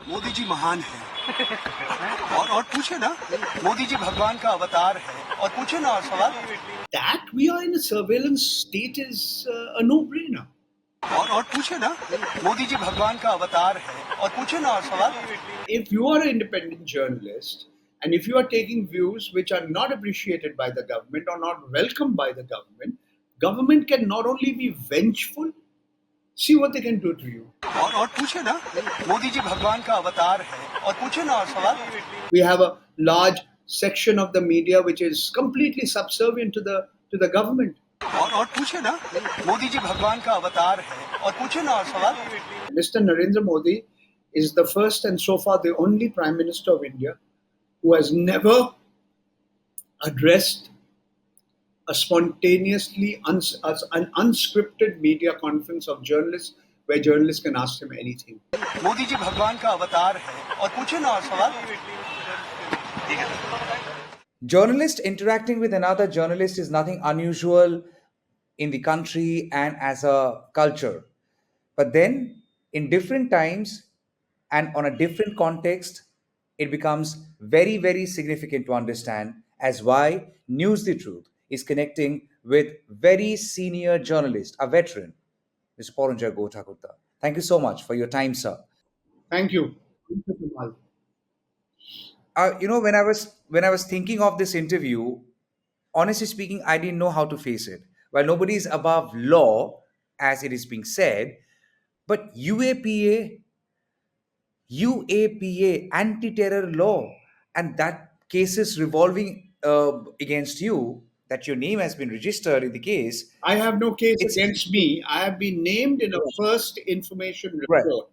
मोदी जी महान है और पूछे ना, मोदी जी भगवान का अवतार है और पूछे ना और सवाल. That we are in a surveillance state is a no-brainer. और पूछे ना, मोदी जी भगवान का अवतार है और पूछे ना और सवाल. If you are an independent journalist and if you are taking views which are not appreciated by the government or not welcomed by the government can not only be vengeful, see what they can do to you. और पूछे ना, मोदी जी भगवान का अवतार है और पूछे ना और सवाल. We have a large section of the media which is completely subservient to the government. और पूछे ना, मोदी जी भगवान का अवतार है और पूछे ना और सवाल. Mr. Narendra Modi is the first and so far the only Prime Minister of India who has never addressed a spontaneously an unscripted media conference of journalists where journalists can ask him anything. Modi ji भगवान का अवतार है और पूछे ना और सवाल. Journalist interacting with another journalist is nothing unusual in the country and as a culture. But then, in different times and on a different context, it becomes very, very significant to understand as why News the Truth is connecting with very senior journalist, a veteran, Mr. Paranjoy Guha Thakurta. Thank you so much for your time, sir. Thank you. Thank you, Tamal. When I was thinking of this interview, honestly speaking, I didn't know how to face it. While nobody is above law, as it is being said, but UAPA, anti-terror law, and that cases revolving against you, that your name has been registered in the case. I have no case It's against me. I have been named in a first information right, report.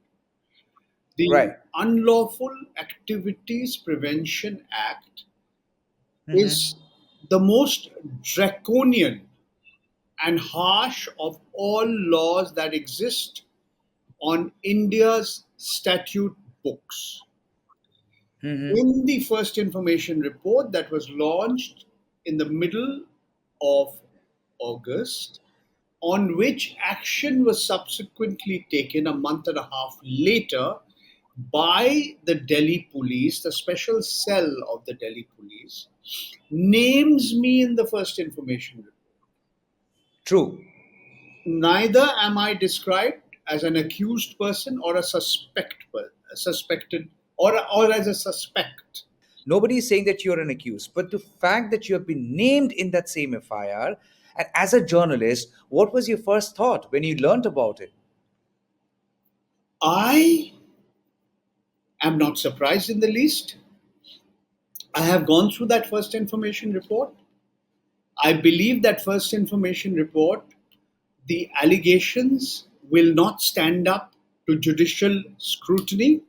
The right. Unlawful Activities Prevention Act Mhm. is the most draconian and harsh of all laws that exist on India's statute books. Mhm. In the first information report that was launched in the middle of August, on which action was subsequently taken a month and a half later by the Delhi police, the special cell of the Delhi police, names me in the first information report. True. Neither am I described as an accused person or a suspected, or as a suspect. Nobody is saying that you're an accused, but the fact that you have been named in that same FIR, and as a journalist, what was your first thought when you learnt about it? I am not surprised in the least. I have gone through that first information report. I believe that first information report, the allegations will not stand up to judicial scrutiny,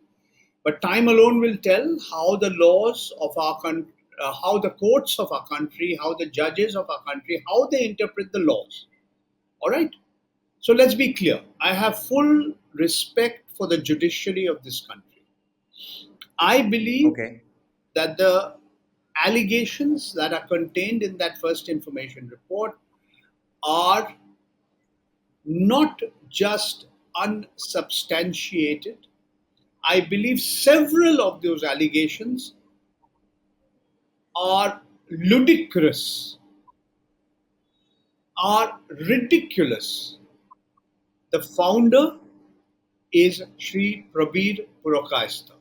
but time alone will tell how the laws of our country, how the courts of our country, how the judges of our country, how they interpret the laws. All right? So let's be clear. I have full respect for the judiciary of this country. I believe Okay. that the allegations that are contained in that first information report are not just unsubstantiated. I believe several of those allegations are ludicrous, are ridiculous. The founder is Sri Prabir Purokayastha.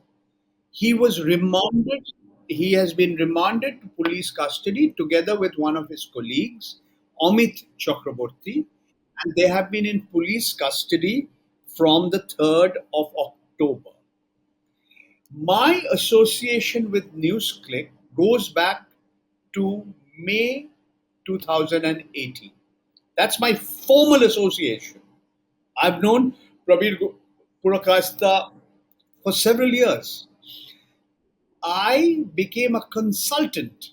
He was remanded, he has been remanded to police custody together with one of his colleagues, Amit Chakraborty, and they have been in police custody from the 3rd of October. My association with NewsClick goes back to May 2018. That's my formal association. I've known Prabir Purokayastha for several years. I became a consultant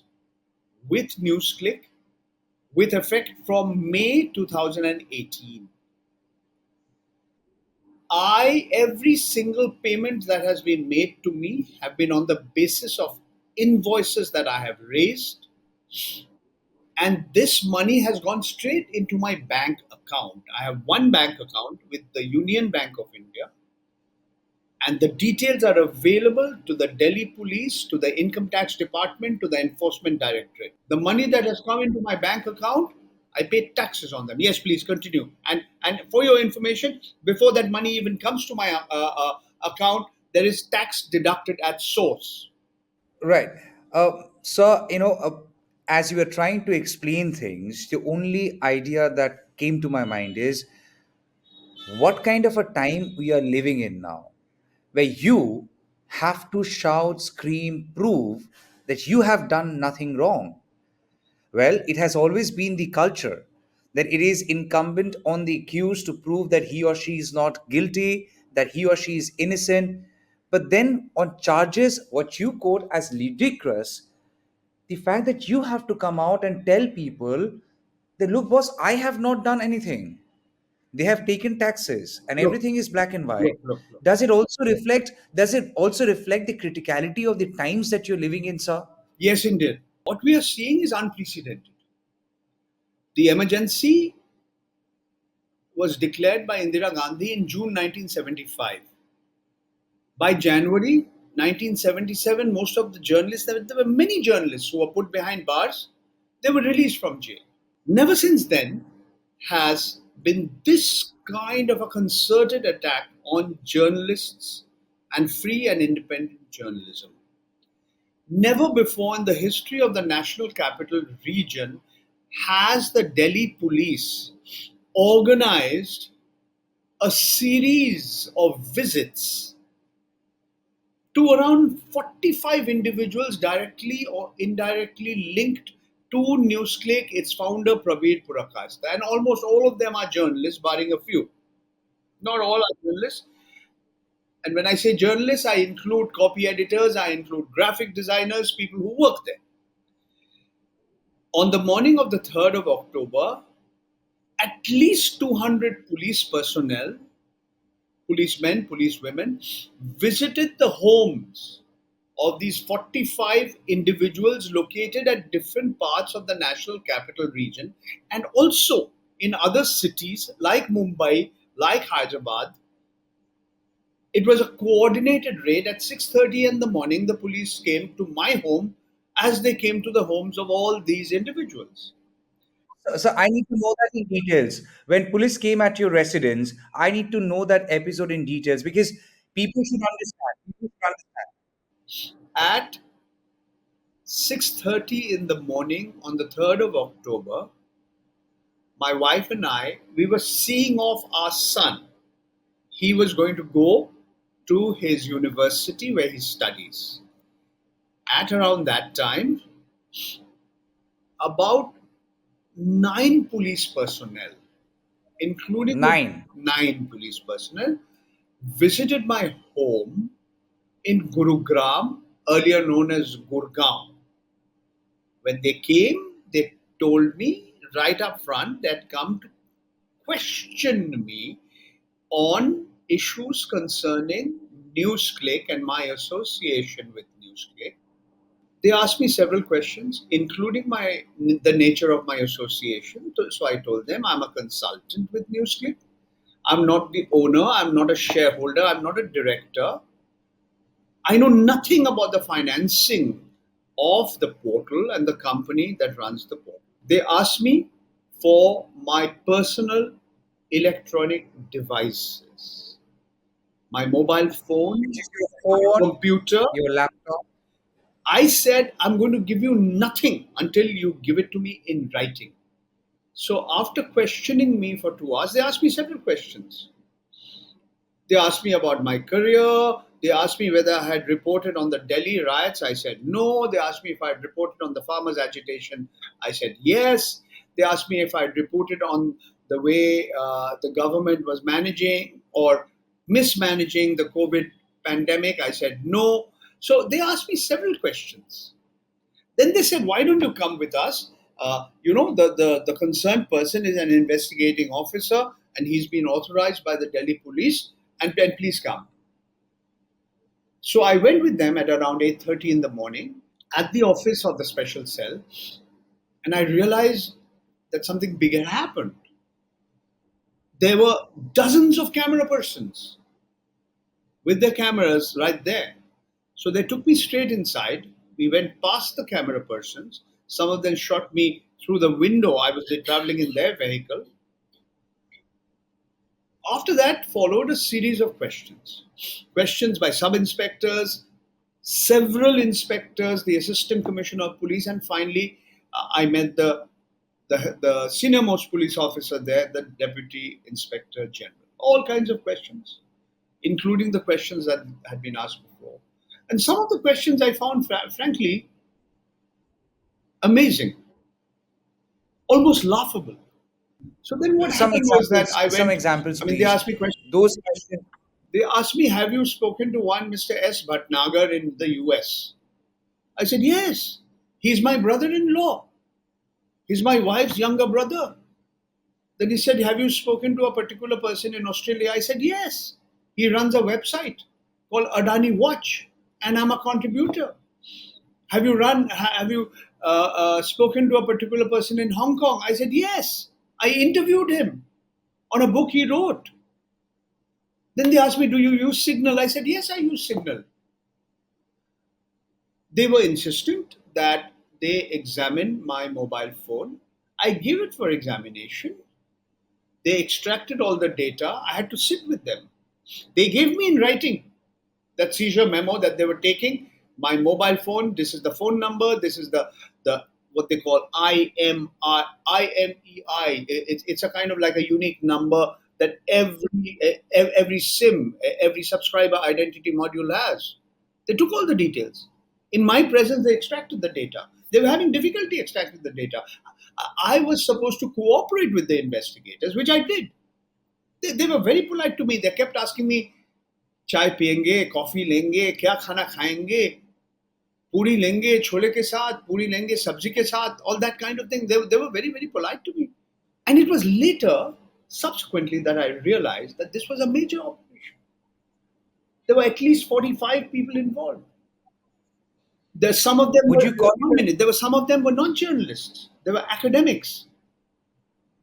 with NewsClick with effect from May 2018. Every single payment that has been made to me have been on the basis of invoices that I have raised, and this money has gone straight into my bank account. I have one bank account with the Union Bank of India, And the details are available to the Delhi police, to the income tax department, to the enforcement directorate. The money that has come into my bank account, I paid taxes on them. Yes, please continue. And for your information, before that money even comes to my account, there is tax deducted at source. Right. So, as you were trying to explain things, the only idea that came to my mind is what kind of a time we are living in now, where you have to shout, scream, prove that you have done nothing wrong. Well, it has always been the culture that it is incumbent on the accused to prove that he or she is not guilty, that he or she is innocent. But then on charges, what you quote as ludicrous, the fact that you have to come out and tell people that, look, boss, I have not done anything. They have taken taxes and Look, everything is black and white. look. Does it also reflect the criticality of the times that you're living in, sir? Yes, indeed. What we are seeing is unprecedented. The emergency was declared by Indira Gandhi in June 1975. By January 1977, most of the journalists, there were many journalists who were put behind bars, they were released from jail. Never since then has been this kind of a concerted attack on journalists and free and independent journalism. Never before in the history of the National Capital Region has the Delhi police organized a series of visits to around 45 individuals directly or indirectly linked to NewsClick, its founder Praveer Purakasta. And almost all of them are journalists, barring a few. Not all are journalists. And when I say journalists, I include copy editors, I include graphic designers, people who work there. On the morning of the 3rd of October, at least 200 police personnel, policemen, policewomen, visited the homes of these 45 individuals located at different parts of the National Capital Region and also in other cities like Mumbai, like Hyderabad. It was a coordinated raid. At 6:30 in the morning. The police came to my home as they came to the homes of all these individuals. So I need to know that in details. When police came at your residence, I need to know that episode in details because people should understand. People should understand. At 6:30 in the morning on the 3rd of October, my wife and I, we were seeing off our son. He was going to go to his university where he studies. At around that time, about 9 police personnel, including Nine. 9 police personnel, visited my home in Gurugram, earlier known as Gurgaon. When they came, they told me right up front they'd come to question me on issues concerning NewsClick and my association with NewsClick. They asked me several questions, including the nature of my association. So I told them I'm a consultant with NewsClick. I'm not the owner. I'm not a shareholder. I'm not a director. I know nothing about the financing of the portal and the company that runs the portal. They asked me for my personal electronic devices, my mobile phone, Which is your my phone, computer. your laptop. I said, I'm going to give you nothing until you give it to me in writing. So after questioning me for 2 hours, they asked me several questions. They asked me about my career. They asked me whether I had reported on the Delhi riots. I said no. They asked me if I had reported on the farmers' agitation. I said yes. They asked me if I had reported on the way the government was managing or mismanaging the COVID pandemic. I said no. So they asked me several questions. Then they said, why don't you come with us? The concerned person is an investigating officer and he's been authorized by the Delhi police and please come. So I went with them at around 8:30 in the morning at the office of the special cell and I realized that something big had happened. There were dozens of camera persons. with the cameras right there. So they took me straight inside. We went past the camera persons. Some of them shot me through the window. I was traveling in their vehicle. After that followed a series of questions. Questions by sub-inspectors, several inspectors, the assistant commissioner of police, and finally I met the senior most police officer there, the deputy inspector general. All kinds of questions, including the questions that had been asked before. And some of the questions I found, frankly, amazing, almost laughable. So then what Some happened was that examples, I some went, examples, I mean, they please. asked me questions. Those questions. They asked me, have you spoken to one Mr. S. Bhatnagar in the US? I said, yes. He's my brother in law. He's my wife's younger brother. Then he said, have you spoken to a particular person in Australia? I said, yes. He runs a website called Adani Watch, and I'm a contributor. Have you spoken to a particular person in Hong Kong? I said, yes. I interviewed him on a book he wrote. Then they asked me, do you use Signal? I said, yes, I use Signal. They were insistent that they examine my mobile phone. I gave it for examination. They extracted all the data. I had to sit with them. They gave me in writing that seizure memo that they were taking my mobile phone. This is the phone number. This is the what they call IMEI. It's a kind of like a unique number that every SIM, every subscriber identity module has. They took all the details. In my presence, they extracted the data. They were having difficulty extracting the data. I was supposed to cooperate with the investigators, which I did. They were very polite to me. They kept asking me, चाय पियेंगे, coffee लेंगे, क्या खाना खाएंगे, पूरी लेंगे छोले के साथ, पूरी लेंगे सब्जी के साथ, all that kind of thing. They were very, very polite to me. And it was later, subsequently, that I realized that this was a major operation. There were at least 45 people involved. Some of them Would you call some of them were non-journalists. They were academics.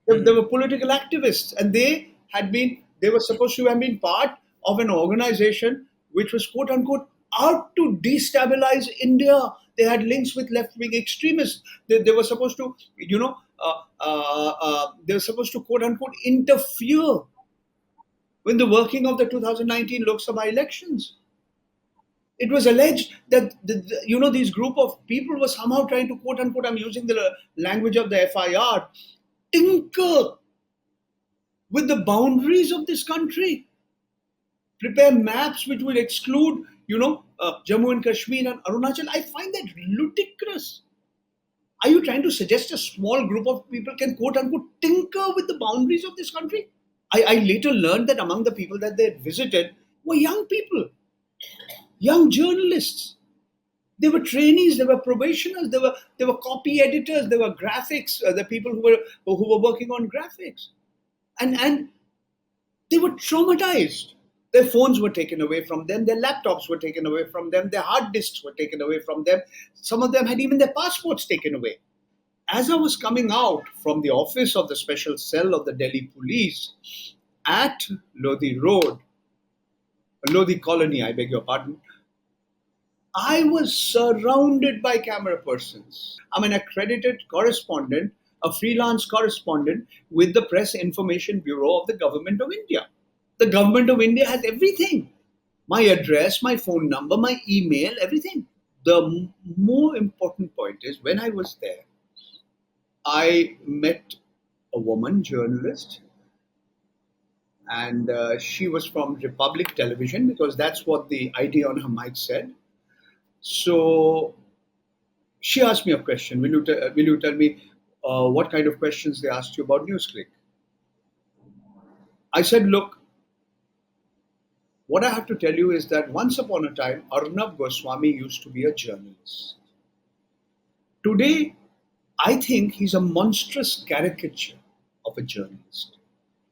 They were political activists, and they were supposed to have been part of an organization which was quote unquote out to destabilize India. They had links with left-wing extremists. They were supposed to, they were supposed to quote unquote interfere with the working of the 2019 Lok Sabha elections. It was alleged that these group of people were somehow trying to quote unquote, I'm using the language of the FIR, tinker with the boundaries of this country, prepare maps which would exclude, Jammu and Kashmir and Arunachal. I find that ludicrous. Are you trying to suggest a small group of people can quote unquote tinker with the boundaries of this country? I later learned that among the people that they had visited were young people, young journalists. They were trainees, they were probationers, they were copy editors, they were graphics, the people who were working on graphics. And they were traumatized. Their phones were taken away from them, their laptops were taken away from them, their hard disks were taken away from them. Some of them had even their passports taken away. As I was coming out from the office of the special cell of the Delhi police at Lodi Road, Lodi Colony, I beg your pardon, I was surrounded by camera persons. I'm an accredited correspondent, a freelance correspondent with the Press Information Bureau of the Government of India. The Government of India has everything. My address, my phone number, my email, everything. The more important point is when I was there, I met a woman journalist, and she was from Republic Television because that's what the ID on her mic said. So she asked me a question. Will you tell me what kind of questions they asked you about NewsClick? I said, look, what I have to tell you is that once upon a time, Arnab Goswami used to be a journalist. Today, I think he's a monstrous caricature of a journalist.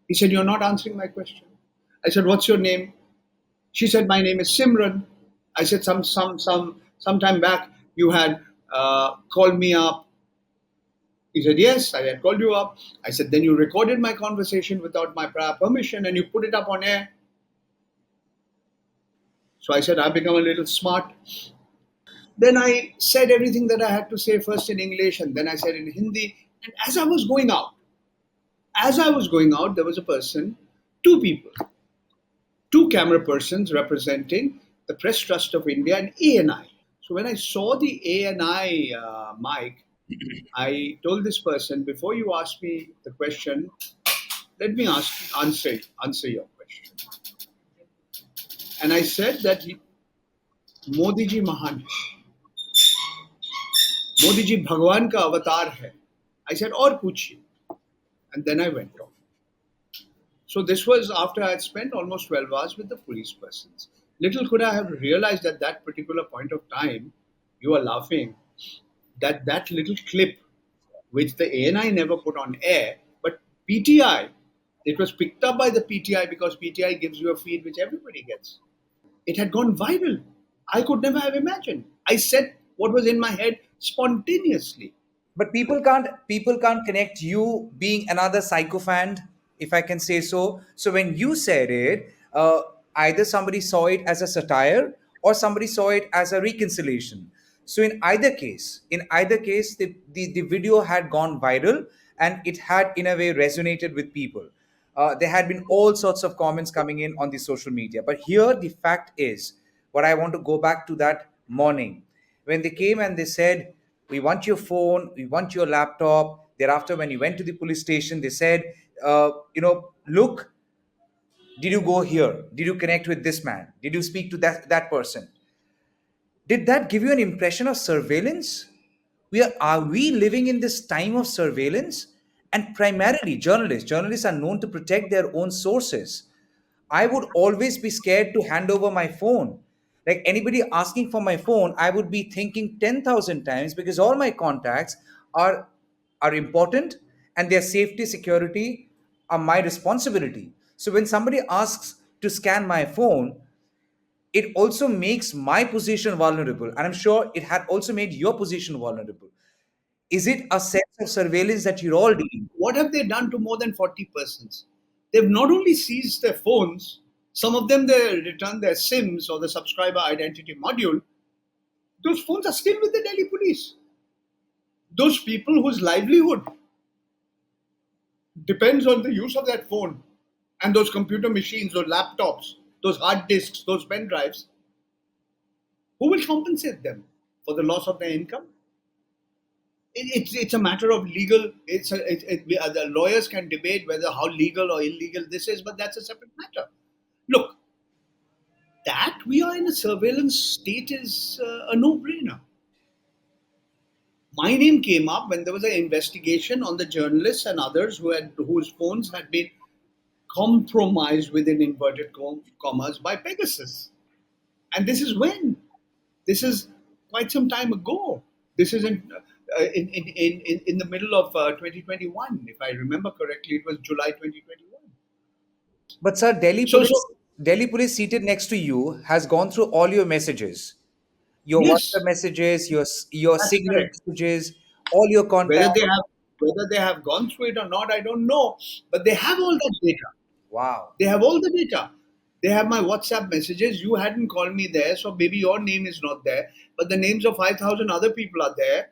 He said, you're not answering my question. I said, what's your name? She said, my name is Simran. I said, some time back, you had called me up. He said, yes, I had called you up. I said, then you recorded my conversation without my prior permission and you put it up on air. So I said, I've become a little smart. Then I said everything that I had to say, first in English and then I said in Hindi. And as I was going out, there was a person, two people, two camera persons representing the Press Trust of India and ANI. So when I saw the ANI mic, I told this person, before you ask me the question, let me answer your question. And I said that Modi ji Mahan hai. Modi ji Bhagwan ka avatar hai. I said, और पूछिए. And then I went on. So this was after I had spent almost 12 hours with the police persons. Little could I have realized at that particular point of time, you are laughing, that that little clip, which the ANI never put on air, but PTI, it was picked up by the PTI because PTI gives you a feed which everybody gets. It had gone viral. I could never have imagined. I said what was in my head spontaneously. But people can't connect you being another sycophant, if I can say so. So when you said it, either somebody saw it as a satire or somebody saw it as a reconciliation. So in either case, the video had gone viral and it had in a way resonated with people. There had been all sorts of comments coming in on the social media. But here the fact is, what I want to go back to that morning when they came and they said, we want your phone, we want your laptop. Thereafter, when you went to the police station, they said, look, did you go here? Did you connect with this man? Did you speak to that person? Did that give you an impression of surveillance? Are we living in this time of surveillance? And primarily journalists are known to protect their own sources. I would always be scared to hand over my phone. Like anybody asking for my phone, I would be thinking 10,000 times because all my contacts are are important and their safety security are my responsibility. So when somebody asks to scan my phone, it also makes my position vulnerable. And I'm sure it had also made your position vulnerable. Is it a sense of surveillance that you're all dealing? What have they done to more than 40 persons? They've not only seized their phones, some of them they returned their SIMs or the subscriber identity module. Those phones are still with the Delhi police. Those people whose livelihood depends on the use of that phone and those computer machines, those laptops, those hard disks, those pen drives, who will compensate them for the loss of their income? It's a matter of legal. The lawyers can debate whether how legal or illegal this is, but that's a separate matter. Look, that we are in a surveillance state is a no-brainer. My name came up when there was an investigation on the journalists and others whose phones had been compromised within inverted commas by Pegasus. And this is when? This is quite some time ago. This is in the middle of 2021, if I remember correctly. It was July 2021. But sir, So, Delhi police seated next to you has gone through all your messages, your WhatsApp yes, messages, your that's Signal correct. messages, all your Whether contacts. they have gone through it or not, I don't know. But they have all that data. Wow. They have all the data. They have my WhatsApp messages. You hadn't called me there, so maybe your name is not there. But the names of 5,000 other people are there.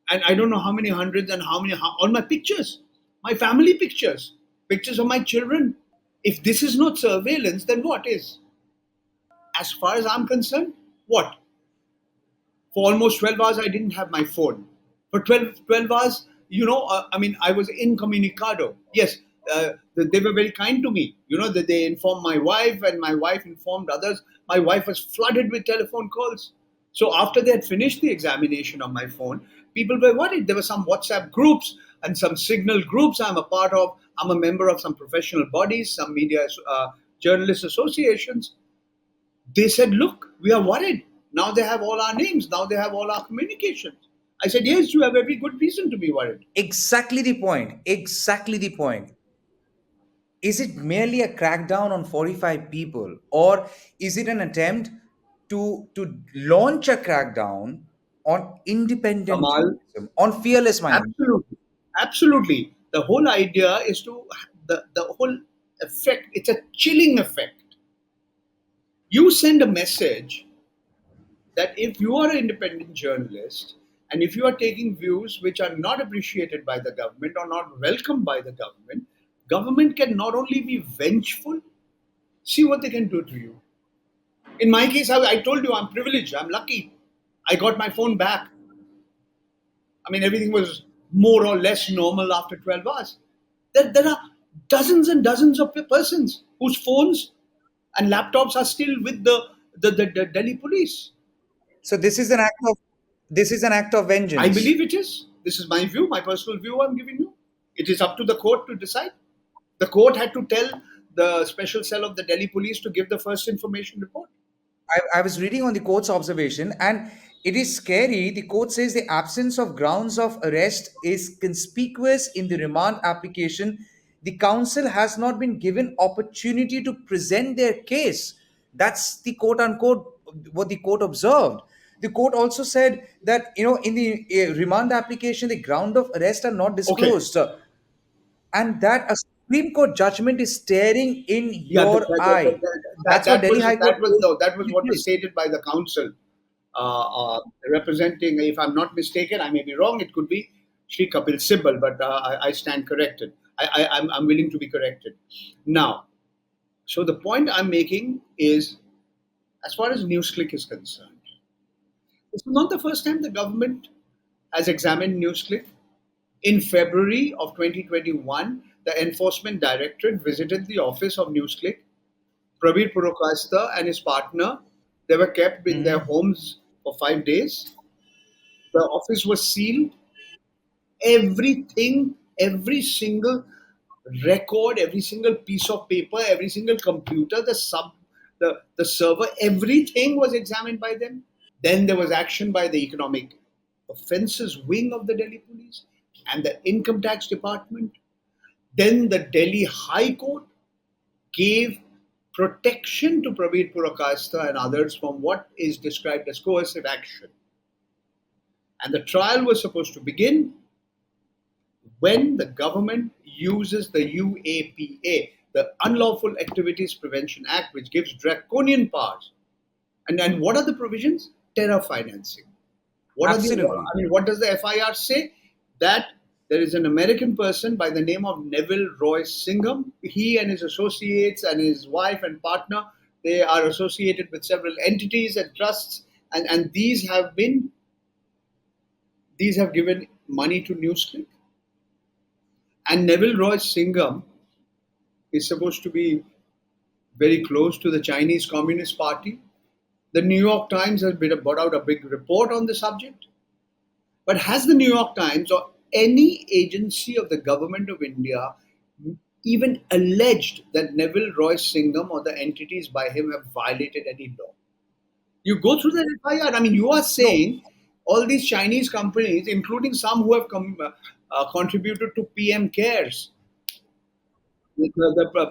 And I don't know how many hundreds and all my pictures, my family pictures, pictures of my children. If this is not surveillance, then what is? As far as I'm concerned, what? For almost 12 hours, I didn't have my phone. For 12 hours, I mean, I was incommunicado. Yes, they were very kind to me. That they informed my wife and my wife informed others. My wife was flooded with telephone calls. So after they had finished the examination of my phone, people were worried. There were some WhatsApp groups and some Signal groups I'm a part of. I'm a member of some professional bodies, some media journalist associations. They said, look, we are worried. Now they have all our names. Now they have all our communications. I said, yes, you have every good reason to be worried. Exactly the point. Exactly the point. Is it merely a crackdown on 45 people, or is it an attempt to launch a crackdown on independent Tamal, journalism, on fearless minds? absolutely. Absolutely. The whole idea is the whole effect, it's a chilling effect. You send a message that if you are an independent journalist and if you are taking views which are not appreciated by the government or not welcomed by the government can not only be vengeful, see what they can do to you. In my case, I told you I'm privileged, I'm lucky. I got my phone back. I mean, everything was more or less normal after 12 hours. There are dozens and dozens of persons whose phones and laptops are still with the Delhi police. So this is an act of I vengeance. believe it is. This is my view, my personal view I'm giving you. It is up to the court to decide. The court had to tell the special cell of the Delhi police to give the first information report. I was reading on the court's observation, and it is scary. The court says the absence of grounds of arrest is conspicuous in the remand application. The counsel has not been given opportunity to present their case. That's the quote unquote what the court observed. The court also said that in the remand application the ground of arrest are not Okay. disclosed, and that a Supreme Court judgment is staring in Yeah, your eye. That's what Delhi High Court told that was the what was police. stated by the counsel, representing. If I'm not mistaken, I may be wrong. It could be Shri Kapil Sibal, but I stand corrected. I'm willing to be corrected. Now, so the point I'm making is, as far as NewsClick is concerned, this is not the first time the government has examined NewsClick. In February of 2021, the Enforcement Directorate visited the office of NewsClick. Prabir Purokasta and his partner, they were kept in their Mhm. homes for 5 days. The office was sealed. Everything, every single record, every single piece of paper, every single computer, the server, everything was examined by them. Then there was action by the Economic Offences Wing of the Delhi Police and the Income Tax Department. Then the Delhi High Court gave protection to Prabir Purakasta and others from what is described as coercive action. And the trial was supposed to begin when the government uses the UAPA, the Unlawful Activities Prevention Act, which gives draconian powers. And what are the provisions? Terror financing. Absolutely. What does the FIR say? That there is an American person by the name of Neville Roy Singham. He and his associates and his wife and partner, they are associated with several entities and trusts, and these have given money to NewsClick. And Neville Roy Singham is supposed to be very close to the Chinese Communist Party. The New York Times has brought out a big report on the subject. But has the New York Times or any agency of the government of India even alleged that Neville Roy Singham or the entities by him have violated any law? You go through the FIR. I mean, you are No, saying all these Chinese companies, including some who have contributed to PM Cares, the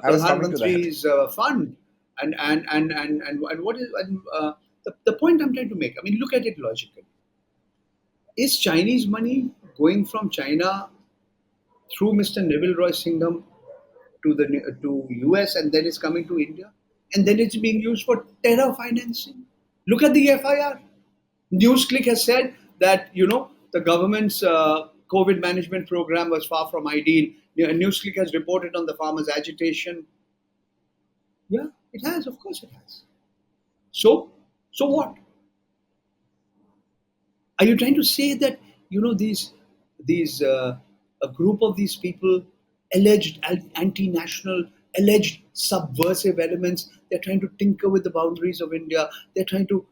I was Pradhan coming to that. Mantri's fund, and what is the point I'm trying to make? I mean, look at it logically. Is Chinese money going from China through Mr. Neville Roy Singham to US and then it's coming to India and then it's being used for terror financing? Look at the FIR. NewsClick has said that the government's COVID management program was far from ideal. NewsClick has reported on the farmers' agitation. Yeah, it has. Of course, it has. So, so what? Are you trying to say that these a group of these people, alleged anti-national, alleged subversive elements, they're trying to tinker with the boundaries of India. They're trying to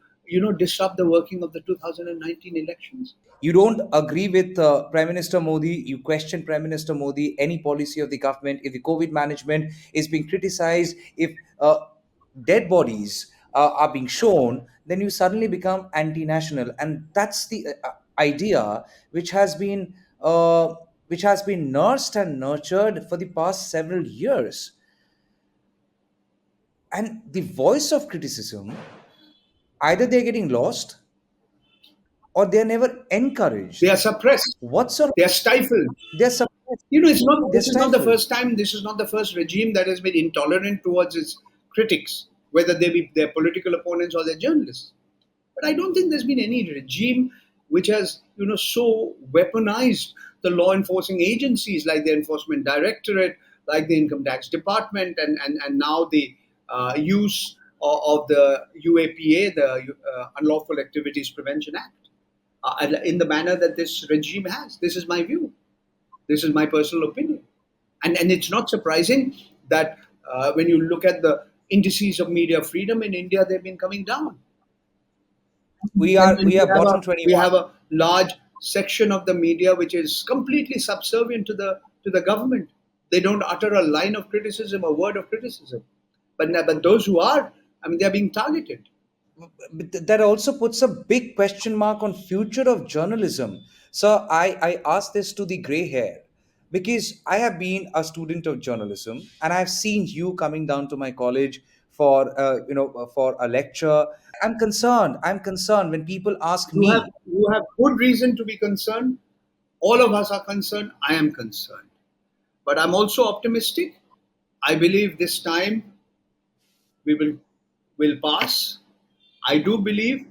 disrupt the working of the 2019 elections. You don't agree with Prime Minister Modi, you question Prime Minister Modi, any policy of the government, if the COVID management is being criticized, if dead bodies are being shown, then you suddenly become anti national. And that's the idea uh, which has been nursed and nurtured for the past several years. And the voice of criticism, either they're getting lost or they're never They encouraged. are suppressed. What sort of They are stifled. they're suppressed, It's not. they're This is not the stifled. first time. This is not the first regime that has been intolerant towards its critics. whether they be their political opponents or their journalists. But I don't think there's been any regime which has, so weaponized the law enforcing agencies like the Enforcement Directorate, like the Income Tax Department, and now the use of the UAPA, the Unlawful Activities Prevention Act, in the manner that this regime has. This is my view. This is my personal opinion. And it's not surprising that when you look at the indices of media freedom in India, they've been coming down. We And are bottom we 21. have a large section of the media which is completely subservient to the government. They don't utter a line of criticism, a word of criticism. But those who are, I mean, they're being targeted. But that also puts a big question mark on future of journalism. So I ask this to the gray hair because I have been a student of journalism and I've seen you coming down to my college for for a lecture. I'm concerned when people ask me. You have good reason to be concerned. All of us are concerned. I am concerned. But I'm also optimistic. I believe this time we will pass. I do believe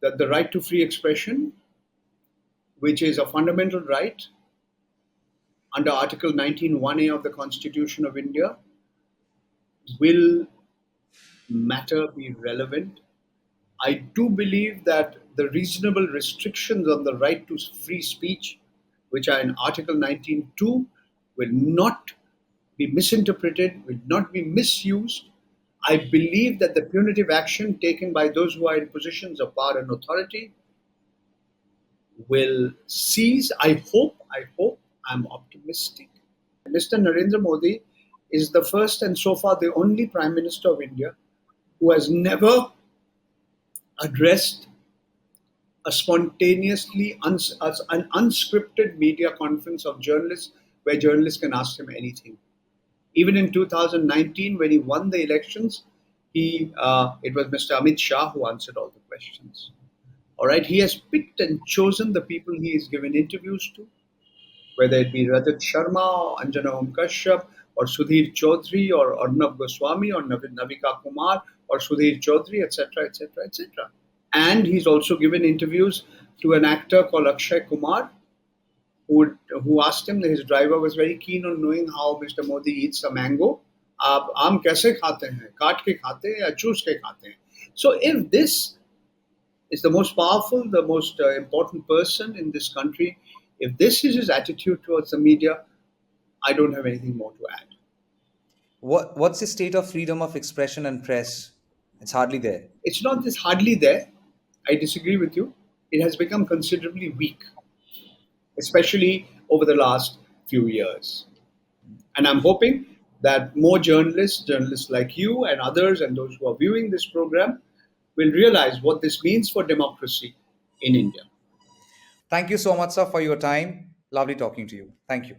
that the right to free expression, which is a fundamental right under Article 19(1)(a) of the Constitution of India, will matter, be relevant. I do believe that the reasonable restrictions on the right to free speech, which are in Article 19(2), will not be misinterpreted, will not be misused. I believe that the punitive action taken by those who are in positions of power and authority will cease. I'm optimistic. Mr. Narendra Modi is the first and so far the only Prime Minister of India who has never addressed a spontaneously an unscripted media conference of journalists where journalists can ask him anything. Even in 2019, when he won the elections, it was Mr. Amit Shah who answered all the questions. All right, he has picked and chosen the people he has given interviews to, whether it be Rajat Sharma or Anjana Om Kashyap or Sudhir Chaudhary or Arnab Goswami or Navika Kumar or Sudhir Chaudhary, etc., etc., etc. And he's also given interviews to an actor called Akshay Kumar, who asked him that his driver was very keen on knowing how Mr. Modi eats a mango. आप आम कैसे खाते हैं? काट के खाते हैं या चूस के खाते हैं? So if this is the most powerful, the most important person in this country, if this is his attitude towards the media, I don't have anything more to add. What's the state of freedom of expression and press? It's hardly there. It's not just hardly there. I disagree with you. It has become considerably weak, especially over the last few years. And I'm hoping that more journalists like you and others and those who are viewing this program will realize what this means for democracy in India. Thank you so much, sir, for your time. Lovely talking to you. Thank you.